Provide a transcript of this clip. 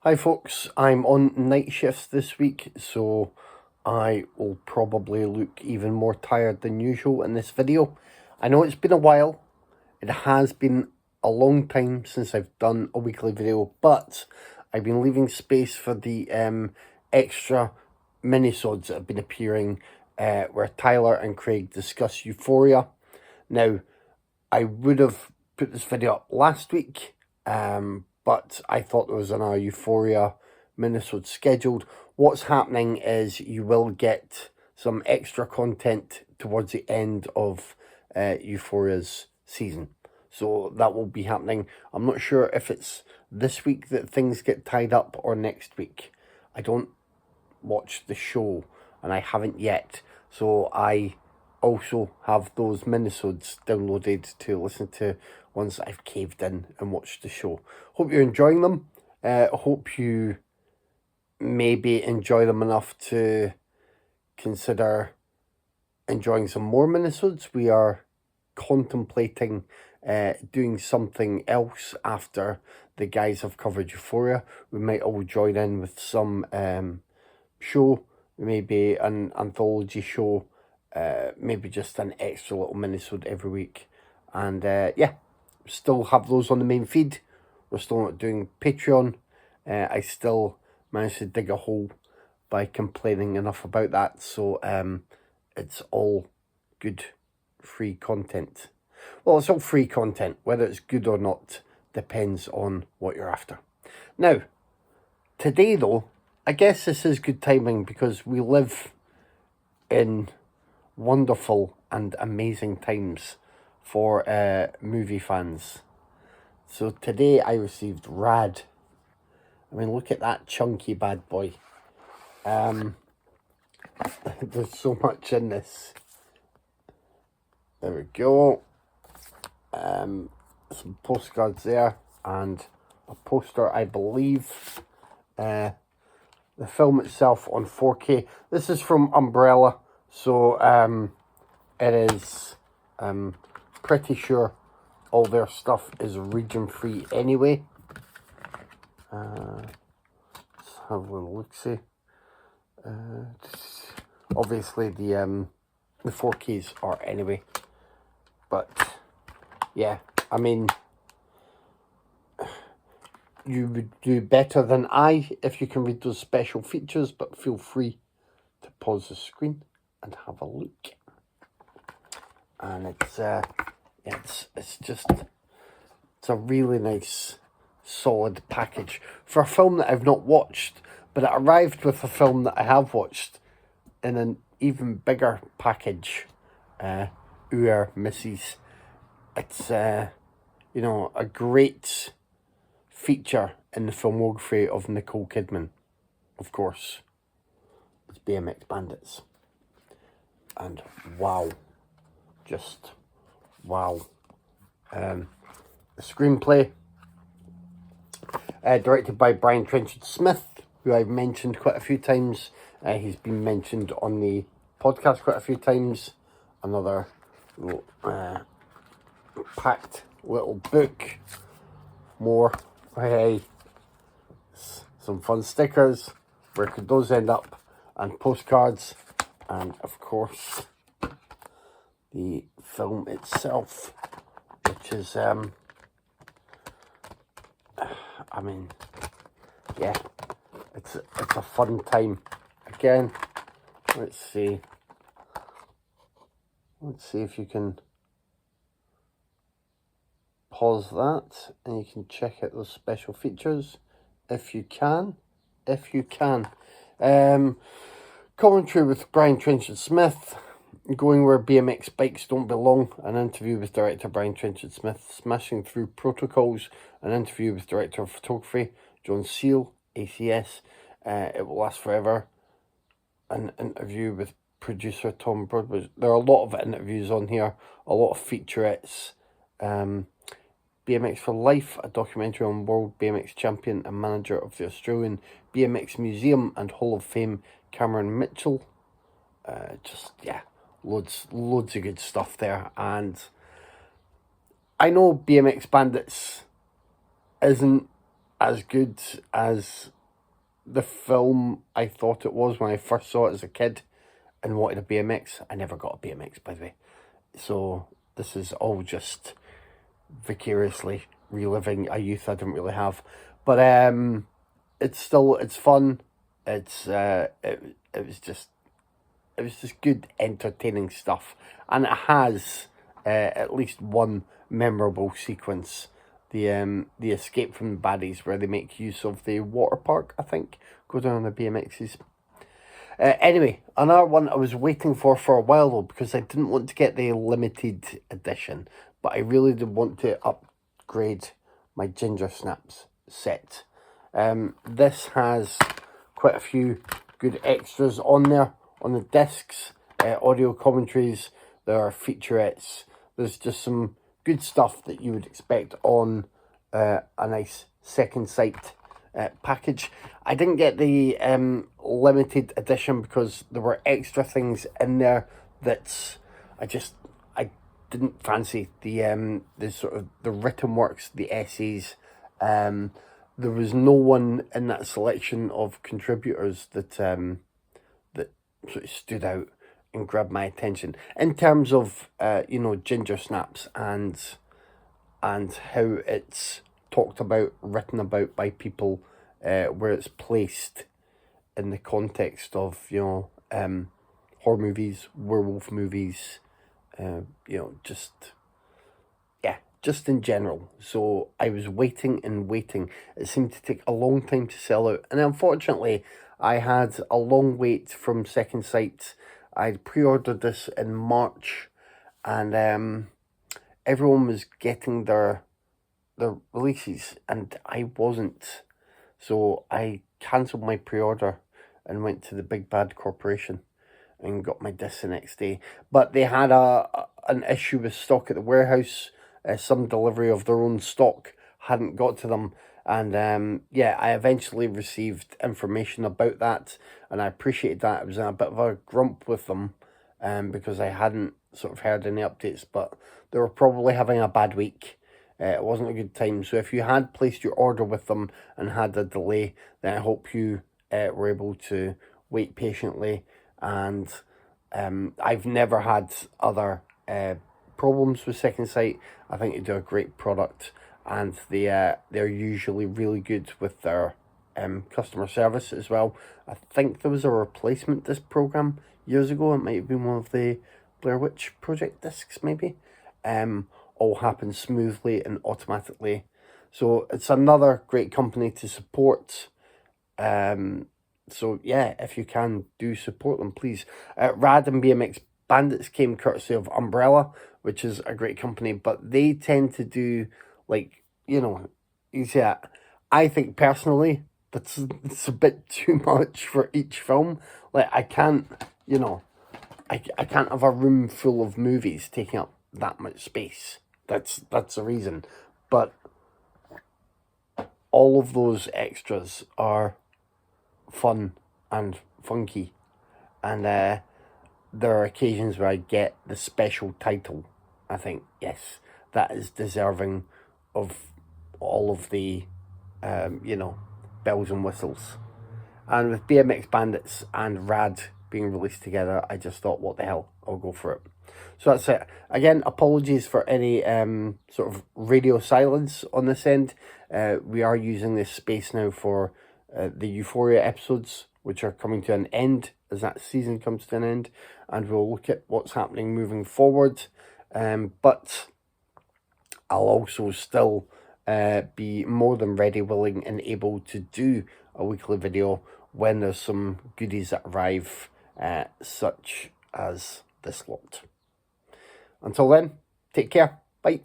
Hi folks, I'm on night shifts this week, so I will probably look even more tired than usual in this video. I know it's been a while, it has been a long time since I've done a weekly video, but I've been leaving space for the extra minisodes that have been appearing where Tyler and Craig discuss Euphoria. Now, I would have put this video up last week, but I thought there was another Euphoria minisode scheduled. What's happening is you will get some extra content towards the end of Euphoria's season. So that will be happening. I'm not sure if it's this week that things get tied up or next week. I don't watch the show and I haven't yet. So I also have those minisodes downloaded to listen to once I've caved in and watched the show. Hope you're enjoying them. Hope you maybe enjoy them enough to consider enjoying some more minisodes. We are contemplating doing something else after the guys have covered Euphoria. We might all join in with some show, maybe an anthology show, maybe just an extra little minisode every week. And yeah, still have those on the main feed. We're still not doing Patreon. I still managed to dig a hole by complaining enough about that, so it's all good free content. Well, it's all free content. Whether it's good or not depends on what you're after. Now, today though, I guess this is good timing because we live in wonderful and amazing times for movie fans. So today I received Rad. I mean, look at that chunky bad boy. There's so much in this. There we go. Some postcards there and a poster, I believe. The film itself on 4K. This is from Umbrella, so it is pretty sure all their stuff is region free anyway. Let's have a little look-see. Obviously the 4Ks are anyway, but yeah, I mean, you would do better than I if you can read those special features, but feel free to pause the screen and have a look. And it's a really nice solid package for a film that I've not watched, but it arrived with a film that I have watched in an even bigger package. Mrs. It's you know, a great feature in the filmography of Nicole Kidman, of course. It's BMX Bandits. And wow. Just wow. The screenplay, directed by Brian Trenchard Smith, who I've mentioned quite a few times. He's been mentioned on the podcast quite a few times. Another packed little book. More, hey, some fun stickers. Where could those end up? And postcards. And of course, the film itself, which is, I mean, yeah, it's a fun time. Again, let's see if you can pause that and you can check out those special features if you can. Commentary with Brian Trenchard Smith. Going where BMX bikes don't belong, an interview with director Brian Trenchard Smith. Smashing through protocols, an interview with director of photography John Seal, ACS. It will last forever, an interview with producer Tom Broadbridge. There are a lot of interviews on here, a lot of featurettes. BMX for Life, a documentary on world BMX champion and manager of the Australian BMX Museum and Hall of Fame Cameron Mitchell. Just, yeah, loads of good stuff there. And I know BMX Bandits isn't as good as the film I thought it was when I first saw it as a kid and wanted a BMX. I never got a BMX, by the way. So this is all just vicariously reliving a youth I didn't really have. But it's fun. It was just good, entertaining stuff, and it has at least one memorable sequence. The escape from the baddies, where they make use of the water park, I think, go down on the BMXs. Anyway, another one I was waiting for a while though, because I didn't want to get the limited edition, but I really did want to upgrade my Ginger Snaps set. This has quite a few good extras on there. On the discs, audio commentaries, there are featurettes. There's just some good stuff that you would expect on a nice second sight package. I didn't get the limited edition because there were extra things in there that I didn't fancy. The sort of the written works, the essays. There was no one in that selection of contributors that sort of stood out and grabbed my attention in terms of Ginger Snaps and how it's talked about, written about by people, where it's placed in the context of horror movies, werewolf movies, just in general. So I was waiting and waiting. It seemed to take a long time to sell out, and unfortunately I had a long wait from Second Sight. I'd pre-ordered this in March, and everyone was getting their releases, and I wasn't. So I cancelled my pre-order and went to the big bad corporation and got my disc the next day. But they had an issue with stock at the warehouse. Some delivery of their own stock hadn't got to them. And I eventually received information about that, and I appreciated that. I was in a bit of a grump with them because I hadn't sort of heard any updates, but they were probably having a bad week. It wasn't a good time. So if you had placed your order with them and had a delay, then I hope you were able to wait patiently. And I've never had other problems with Second Sight. I think they do a great product, and they're usually really good with their customer service as well. I think there was a replacement disc program years ago. It might have been one of the Blair Witch Project discs, maybe. All happens smoothly and automatically. So it's another great company to support. So yeah, if you can, do support them, please. Rad and BMX Bandits came courtesy of Umbrella, which is a great company, but they tend to do, I think personally it's a bit too much for each film. Like, I can't have a room full of movies taking up that much space. That's the reason. But all of those extras are fun and funky, and there are occasions where I get the special title. I think, yes, that is deserving of all of the bells and whistles. And with BMX Bandits and Rad being released together, I just thought, what the hell, I'll go for it. So that's it. Again, apologies for any sort of radio silence on this end. We are using this space now for the Euphoria episodes, which are coming to an end as that season comes to an end, and we'll look at what's happening moving forward. But I'll also still be more than ready, willing, and able to do a weekly video when there's some goodies that arrive, such as this lot. Until then, take care. Bye.